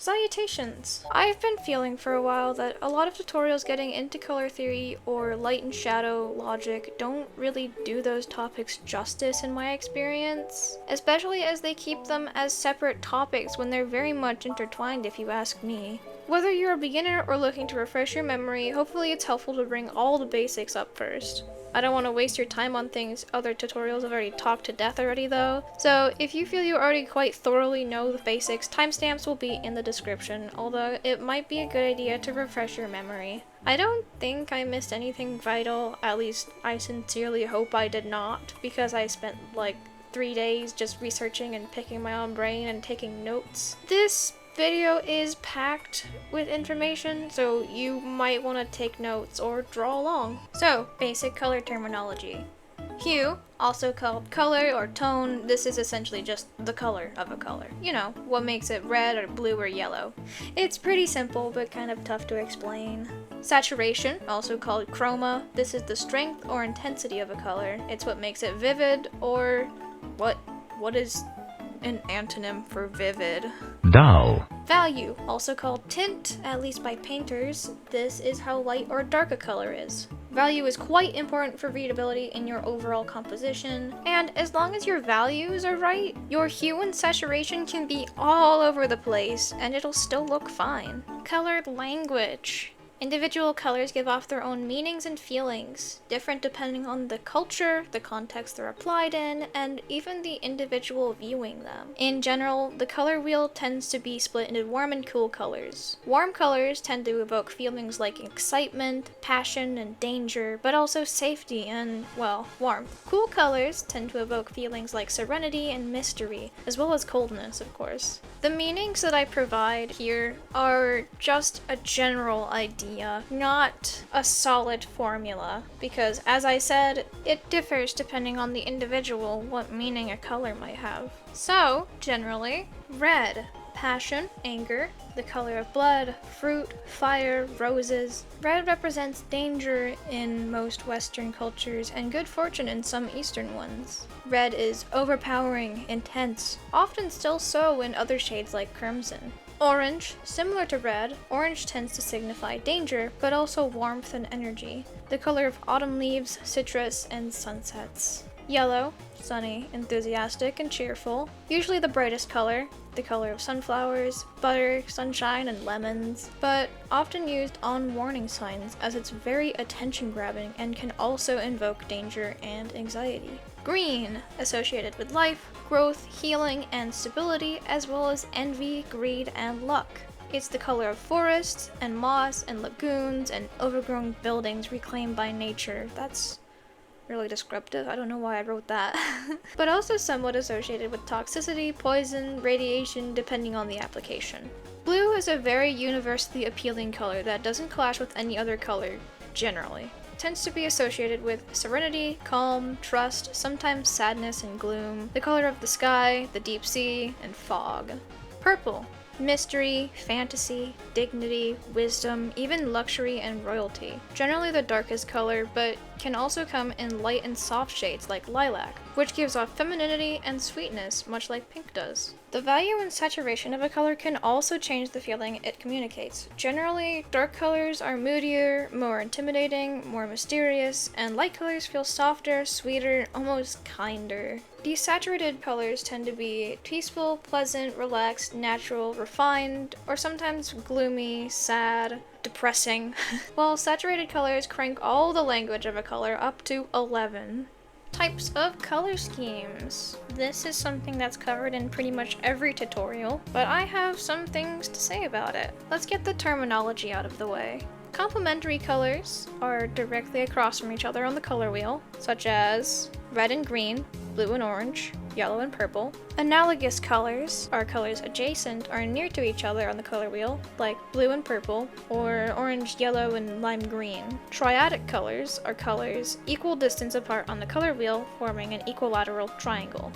Salutations! I've been feeling for a while that a lot of tutorials getting into color theory or light and shadow logic don't really do those topics justice in my experience, especially as they keep them as separate topics when they're very much intertwined if you ask me. Whether you're a beginner or looking to refresh your memory, hopefully it's helpful to bring all the basics up first. I don't want to waste your time on things other tutorials have already talked to death already though, so if you feel you already quite thoroughly know the basics, timestamps will be in the description, although it might be a good idea to refresh your memory. I don't think I missed anything vital, at least I sincerely hope I did not, because I spent like 3 days just researching and picking my own brain and taking notes. This video is packed with information, so you might want to take notes or draw along. So, basic color terminology. Hue, also called color or tone, this is essentially just the color of a color. You know, what makes it red or blue or yellow. It's pretty simple, but kind of tough to explain. Saturation, also called chroma, this is the strength or intensity of a color. It's what makes it vivid, or what is an antonym for vivid? Dull. Value, also called tint, at least by painters. This is how light or dark a color is. Value is quite important for readability in your overall composition, and as long as your values are right, your hue and saturation can be all over the place, and it'll still look fine. Colored language. Individual colors give off their own meanings and feelings, different depending on the culture, the context they're applied in, and even the individual viewing them. In general, the color wheel tends to be split into warm and cool colors. Warm colors tend to evoke feelings like excitement, passion, and danger, but also safety and, well, warmth. Cool colors tend to evoke feelings like serenity and mystery, as well as coldness, of course. The meanings that I provide here are just a general idea, not a solid formula, because as I said, it differs depending on the individual what meaning a color might have. So, generally, red, passion, anger, the color of blood, fruit, fire, roses. Red represents danger in most Western cultures and good fortune in some Eastern ones. Red is overpowering, intense, often still so in other shades like crimson. Orange, similar to red, orange tends to signify danger, but also warmth and energy, the color of autumn leaves, citrus, and sunsets. Yellow, sunny, enthusiastic, and cheerful, usually the brightest color, the color of sunflowers, butter, sunshine, and lemons, but often used on warning signs as it's very attention-grabbing and can also invoke danger and anxiety. Green, associated with life, growth, healing, and stability, as well as envy, greed, and luck. It's the color of forests, and moss, and lagoons, and overgrown buildings reclaimed by nature. That's really descriptive. I don't know why I wrote that. But also somewhat associated with toxicity, poison, radiation, depending on the application. Blue is a very universally appealing color that doesn't clash with any other color, generally. Tends to be associated with serenity, calm, trust, sometimes sadness and gloom, the color of the sky, the deep sea, and fog. Purple. Mystery, fantasy, dignity, wisdom, even luxury and royalty. Generally the darkest color, but can also come in light and soft shades like lilac, which gives off femininity and sweetness, much like pink does. The value and saturation of a color can also change the feeling it communicates. Generally, dark colors are moodier, more intimidating, more mysterious, and light colors feel softer, sweeter, almost kinder. Desaturated colors tend to be peaceful, pleasant, relaxed, natural, refined, or sometimes gloomy, sad, depressing, while saturated colors crank all the language of a color up to 11. Types of color schemes. This is something that's covered in pretty much every tutorial, but I have some things to say about it. Let's get the terminology out of the way. Complementary colors are directly across from each other on the color wheel, such as red and green, blue and orange, yellow and purple. Analogous colors are colors adjacent or near to each other on the color wheel, like blue and purple, or orange, yellow, and lime green. Triadic colors are colors equal distance apart on the color wheel, forming an equilateral triangle.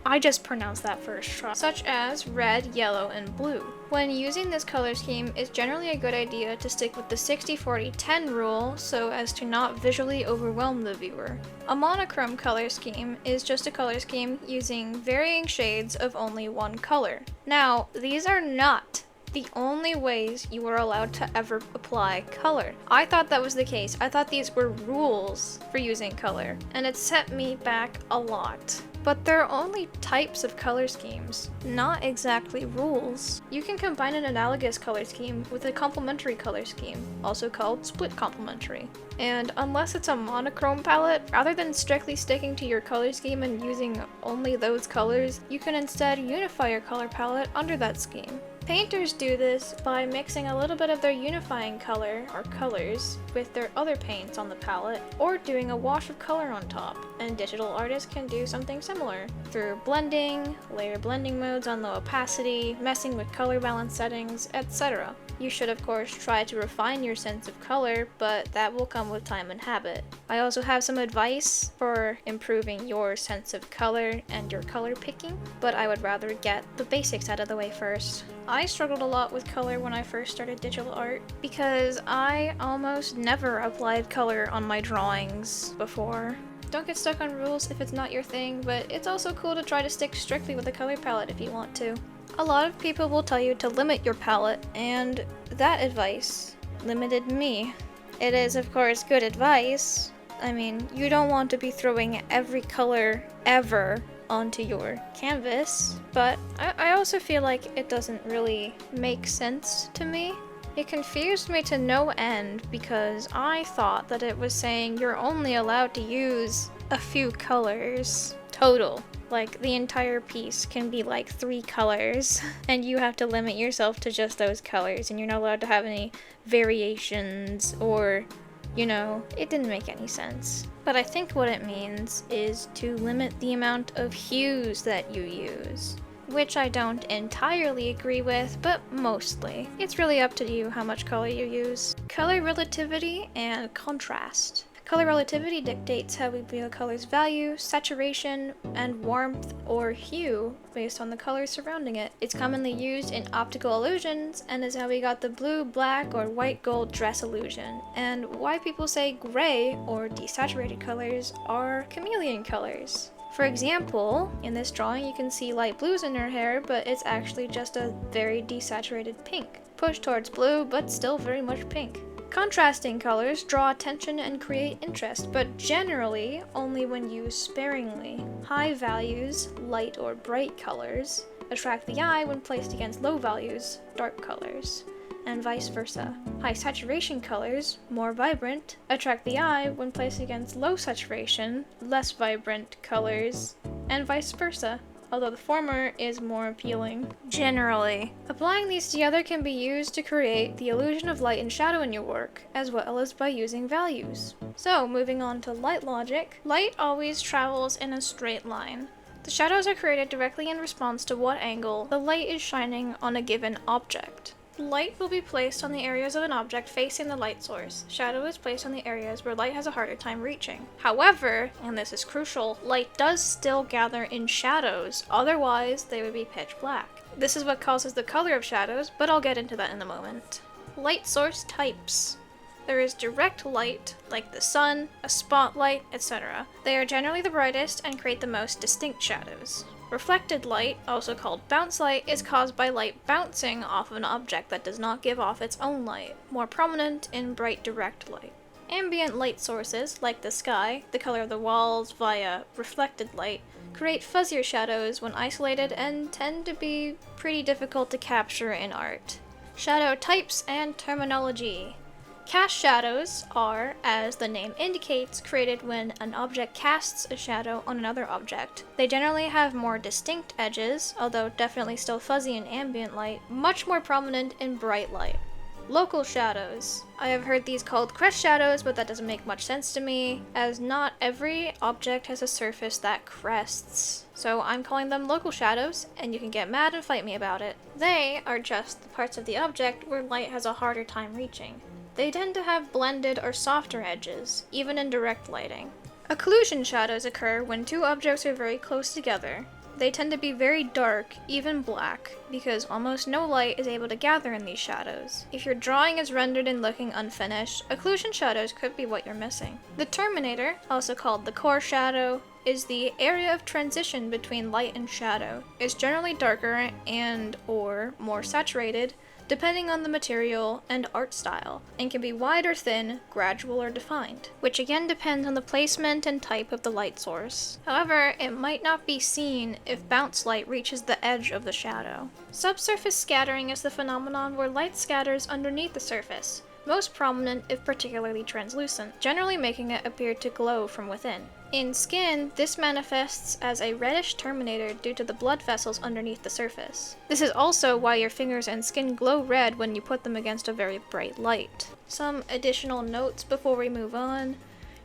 I just pronounced that first try. Such as red, yellow, and blue. When using this color scheme, it's generally a good idea to stick with the 60-40-10 rule so as to not visually overwhelm the viewer. A monochrome color scheme is just a color scheme using varying shades of only one color. Now, these are not the only ways you were allowed to ever apply color. I thought that was the case. I thought these were rules for using color, and it set me back a lot. But they're only types of color schemes, not exactly rules. You can combine an analogous color scheme with a complementary color scheme, also called split complementary. And unless it's a monochrome palette, rather than strictly sticking to your color scheme and using only those colors, you can instead unify your color palette under that scheme. Painters do this by mixing a little bit of their unifying color, or colors, with their other paints on the palette, or doing a wash of color on top, and digital artists can do something similar through blending, layer blending modes on low opacity, messing with color balance settings, etc. You should of course try to refine your sense of color, but that will come with time and habit. I also have some advice for improving your sense of color and your color picking, but I would rather get the basics out of the way first. I struggled a lot with color when I first started digital art because I almost never applied color on my drawings before. Don't get stuck on rules if it's not your thing, but it's also cool to try to stick strictly with the color palette if you want to. A lot of people will tell you to limit your palette, and that advice limited me. It is, of course, good advice. I mean, you don't want to be throwing every color ever onto your canvas, but I also feel like it doesn't really make sense to me. It confused me to no end because I thought that it was saying you're only allowed to use a few colors total. Like, the entire piece can be like 3 colors, and you have to limit yourself to just those colors, and you're not allowed to have any variations or, you know, it didn't make any sense. But I think what it means is to limit the amount of hues that you use, which I don't entirely agree with, but mostly. It's really up to you how much color you use. Color relativity and contrast. Color relativity dictates how we view a color's value, saturation, and warmth or hue based on the colors surrounding it. It's commonly used in optical illusions and is how we got the blue, black, or white gold dress illusion, and why people say gray or desaturated colors are chameleon colors. For example, in this drawing you can see light blues in her hair, but it's actually just a very desaturated pink. Pushed towards blue, but still very much pink. Contrasting colors draw attention and create interest, but generally only when used sparingly. High values, light or bright colors, attract the eye when placed against low values, dark colors, and vice versa. High saturation colors, more vibrant, attract the eye when placed against low saturation, less vibrant colors, and vice versa, although the former is more appealing. Generally, applying these together can be used to create the illusion of light and shadow in your work, as well as by using values. So, moving on to light logic, light always travels in a straight line. The shadows are created directly in response to what angle the light is shining on a given object. Light will be placed on the areas of an object facing the light source. Shadow is placed on the areas where light has a harder time reaching. However, and this is crucial, light does still gather in shadows, otherwise they would be pitch black. This is what causes the color of shadows, but I'll get into that in a moment. Light source types. There is direct light, like the sun, a spotlight, etc. They are generally the brightest and create the most distinct shadows. Reflected light, also called bounce light, is caused by light bouncing off of an object that does not give off its own light, more prominent in bright direct light. Ambient light sources, like the sky, the color of the walls via reflected light, create fuzzier shadows when isolated and tend to be pretty difficult to capture in art. Shadow types and terminology. Cast shadows are, as the name indicates, created when an object casts a shadow on another object. They generally have more distinct edges, although definitely still fuzzy in ambient light, much more prominent in bright light. Local shadows. I have heard these called crest shadows, but that doesn't make much sense to me, as not every object has a surface that crests. So I'm calling them local shadows, and you can get mad and fight me about it. They are just the parts of the object where light has a harder time reaching. They tend to have blended or softer edges, even in direct lighting. Occlusion shadows occur when two objects are very close together. They tend to be very dark, even black, because almost no light is able to gather in these shadows. If your drawing is rendered and looking unfinished, occlusion shadows could be what you're missing. The terminator, also called the core shadow, is the area of transition between light and shadow. It's generally darker and or more saturated depending on the material and art style, and can be wide or thin, gradual or defined, which again depends on the placement and type of the light source. However, it might not be seen if bounce light reaches the edge of the shadow. Subsurface scattering is the phenomenon where light scatters underneath the surface, most prominent if particularly translucent, generally making it appear to glow from within. In skin, this manifests as a reddish terminator due to the blood vessels underneath the surface. This is also why your fingers and skin glow red when you put them against a very bright light. Some additional notes before we move on.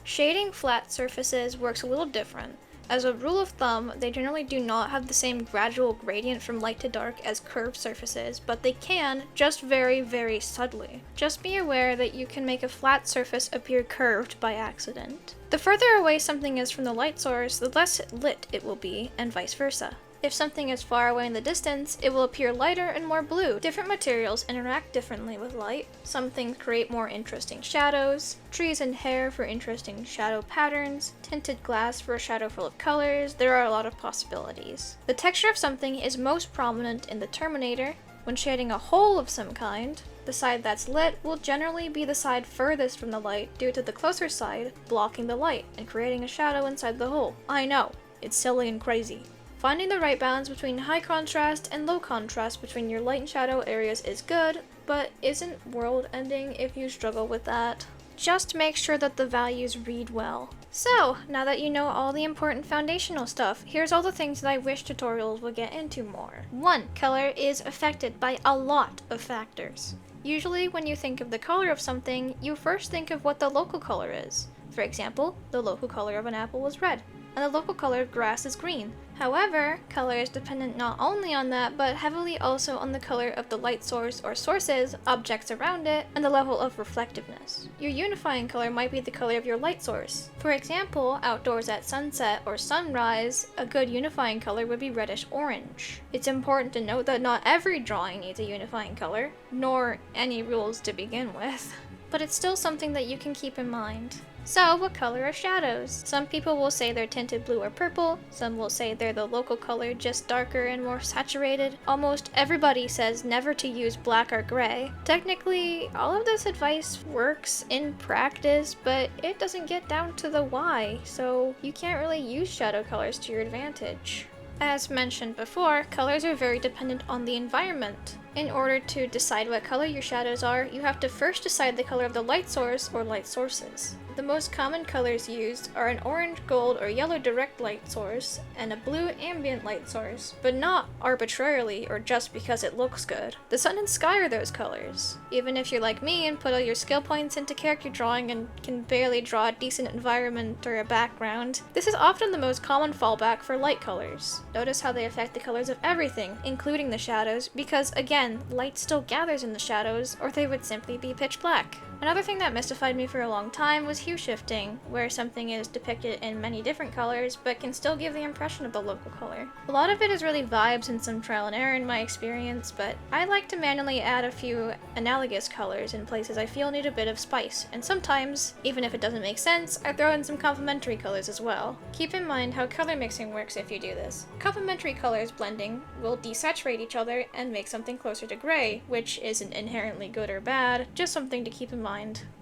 Shading flat surfaces works a little different. As a rule of thumb, they generally do not have the same gradual gradient from light to dark as curved surfaces, but they can, just very, very subtly. Just be aware that you can make a flat surface appear curved by accident. The further away something is from the light source, the less lit it will be, and vice versa. If something is far away in the distance, it will appear lighter and more blue. Different materials interact differently with light. Some things create more interesting shadows, trees and hair for interesting shadow patterns, tinted glass for a shadow full of colors. There are a lot of possibilities. The texture of something is most prominent in the terminator. When shading a hole of some kind, the side that's lit will generally be the side furthest from the light due to the closer side blocking the light and creating a shadow inside the hole. I know, it's silly and crazy. Finding the right balance between high contrast and low contrast between your light and shadow areas is good, but isn't world-ending if you struggle with that. Just make sure that the values read well. So, now that you know all the important foundational stuff, here's all the things that I wish tutorials would get into more. 1. Color is affected by a lot of factors. Usually, when you think of the color of something, you first think of what the local color is. For example, the local color of an apple is red, and the local color of grass is green. However, color is dependent not only on that, but heavily also on the color of the light source or sources, objects around it, and the level of reflectiveness. Your unifying color might be the color of your light source. For example, outdoors at sunset or sunrise, a good unifying color would be reddish orange. It's important to note that not every drawing needs a unifying color, nor any rules to begin with, but it's still something that you can keep in mind. So, what color are shadows? Some people will say they're tinted blue or purple, some will say they're the local color, just darker and more saturated. Almost everybody says never to use black or gray. Technically, all of this advice works in practice, but it doesn't get down to the why, so you can't really use shadow colors to your advantage. As mentioned before, colors are very dependent on the environment. In order to decide what color your shadows are, you have to first decide the color of the light source or light sources. The most common colors used are an orange, gold, or yellow direct light source, and a blue ambient light source, but not arbitrarily or just because it looks good. The sun and sky are those colors. Even if you're like me and put all your skill points into character drawing and can barely draw a decent environment or a background, this is often the most common fallback for light colors. Notice how they affect the colors of everything, including the shadows, because again, light still gathers in the shadows, or they would simply be pitch black. Another thing that mystified me for a long time was hue shifting, where something is depicted in many different colors, but can still give the impression of the local color. A lot of it is really vibes and some trial and error in my experience, but I like to manually add a few analogous colors in places I feel need a bit of spice, and sometimes, even if it doesn't make sense, I throw in some complementary colors as well. Keep in mind how color mixing works if you do this. Complementary colors blending will desaturate each other and make something closer to gray, which isn't inherently good or bad, just something to keep in mind.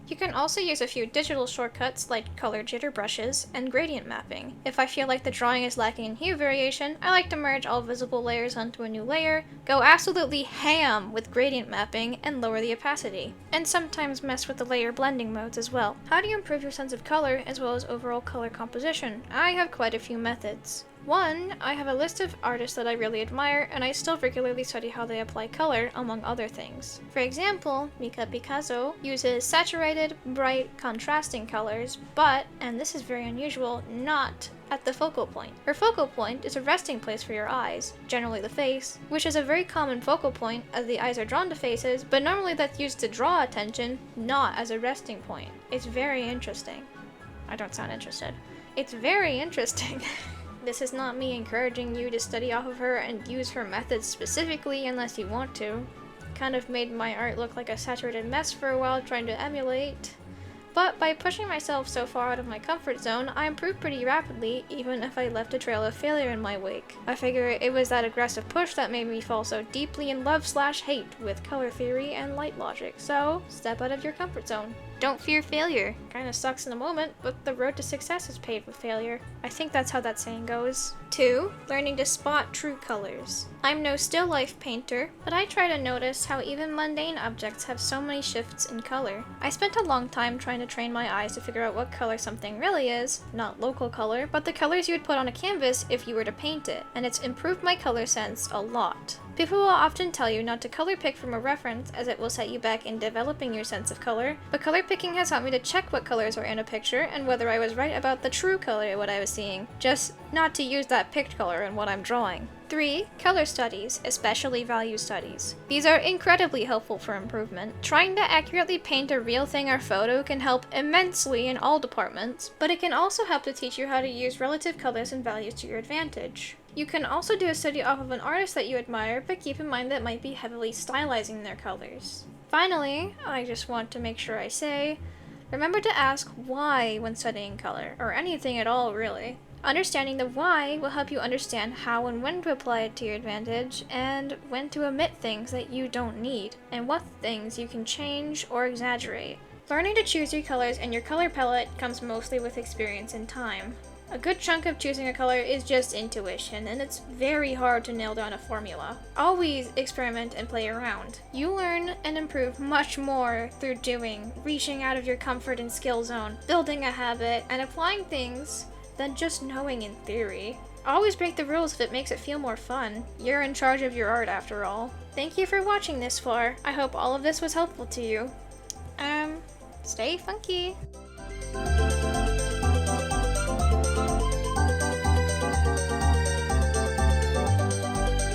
You can also use a few digital shortcuts like color jitter brushes and gradient mapping. If I feel like the drawing is lacking in hue variation, I like to merge all visible layers onto a new layer, go absolutely ham with gradient mapping, and lower the opacity. And sometimes mess with the layer blending modes as well. How do you improve your sense of color as well as overall color composition? I have quite a few methods. 1, I have a list of artists that I really admire, and I still regularly study how they apply color, among other things. For example, Mika Picasso uses saturated, bright, contrasting colors, but, and this is very unusual, not at the focal point. Her focal point is a resting place for your eyes, generally the face, which is a very common focal point as the eyes are drawn to faces, but normally that's used to draw attention, not as a resting point. It's very interesting. I don't sound interested. It's very interesting. This is not me encouraging you to study off of her and use her methods specifically unless you want to. Kind of made my art look like a saturated mess for a while trying to emulate. but by pushing myself so far out of my comfort zone, I improved pretty rapidly, even if I left a trail of failure in my wake. I figure it was that aggressive push that made me fall so deeply in love/hate with color theory and light logic, so step out of your comfort zone. Don't fear failure. Kinda sucks in the moment, but the road to success is paved with failure. I think that's how that saying goes. 2. Learning to spot true colors. I'm no still life painter, but I try to notice how even mundane objects have so many shifts in color. I spent a long time trying to train my eyes to figure out what color something really is, not local color, but the colors you would put on a canvas if you were to paint it, and it's improved my color sense a lot. People will often tell you not to color pick from a reference as it will set you back in developing your sense of color, but color picking has helped me to check what colors were in a picture and whether I was right about the true color of what I was seeing, just not to use that picked color in what I'm drawing. 3. Color studies, especially value studies. These are incredibly helpful for improvement. Trying to accurately paint a real thing or photo can help immensely in all departments, but it can also help to teach you how to use relative colors and values to your advantage. You can also do a study off of an artist that you admire, but keep in mind that might be heavily stylizing their colors. Finally, I just want to make sure I say, remember to ask why when studying color, or anything at all really. Understanding the why will help you understand how and when to apply it to your advantage, and when to omit things that you don't need, and what things you can change or exaggerate. Learning to choose your colors and your color palette comes mostly with experience and time. A good chunk of choosing a color is just intuition, and it's very hard to nail down a formula. Always experiment and play around. You learn and improve much more through doing, reaching out of your comfort and skill zone, building a habit, and applying things than just knowing in theory. Always break the rules if it makes it feel more fun. You're in charge of your art after all. Thank you for watching this far. I hope all of this was helpful to you. Stay funky.